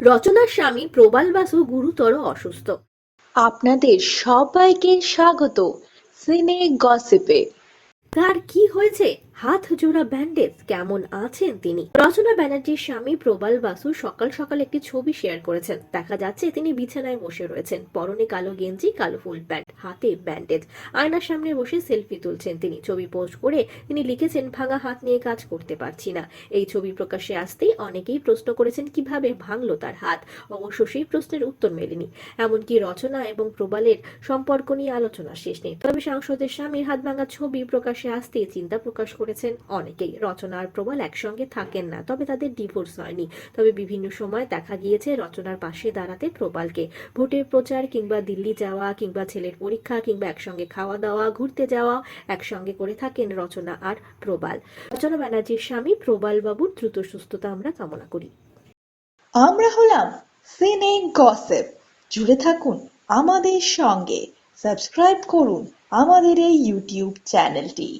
রচনার স্বামী প্রবাল বাসু গুরুতর অসুস্থ। আপনাদের সবাইকে স্বাগত সিনে গসিপে। তার কি হয়েছে? হাত জোড়া ব্যান্ডেজ, কেমন আছেন তিনি? রচনা ব্যানার্জির স্বামী প্রবাল বাসু সকাল সকাল একটি ছবি শেয়ার করেছেন। দেখা যাচ্ছে তিনি বিছানায় বসে রয়েছেন, পরনে কালো গেঞ্জি, কালো ফুল প্যান্ট, হাতে ব্যান্ডেজ। আয়নার সামনে বসে সেলফি তুলছেন তিনি। ছবি পোস্ট করে তিনি লিখেছেন, ভাঙা হাত নিয়ে কাজ করতে পারছি না। এই ছবি প্রকাশ্যে আসতেই অনেকেই প্রশ্ন করেছেন কিভাবে ভাঙলো তার হাত। অবশ্য সেই প্রশ্নের উত্তর মেলেনি। এমনকি রচনা এবং প্রবালের সম্পর্ক নিয়ে আলোচনা শেষ নেই। তবে সাংসদের স্বামীর হাত ভাঙা ছবি প্রকাশ্যে আসতেই চিন্তা প্রকাশ করেছেন অনেকেই। রচনা আর প্রবাল একসঙ্গে থাকেন না, তবে তাদের ডিভোর্স হয়নি। তবে বিভিন্ন সময় দেখা গিয়েছে রচনার পাশে দাঁড়াতে প্রবালকে। ভোটের প্রচার কিংবা দিল্লি যাওয়া কিংবা ছেলের পরীক্ষা কিংবা একসঙ্গে খাওয়া দাওয়া, ঘুরতে যাওয়া একসঙ্গে করে থাকেন রচনা আর প্রবাল। রচনা ব্যানার্জির স্বামী প্রবাল বাবুর দ্রুত সুস্থতা আমরা কামনা করি। আমরা হলাম সিনে গসিপ। জুড়ে থাকুন আমাদের সঙ্গে, সাবস্ক্রাইব করুন আমাদের এই ইউটিউব চ্যানেলটি।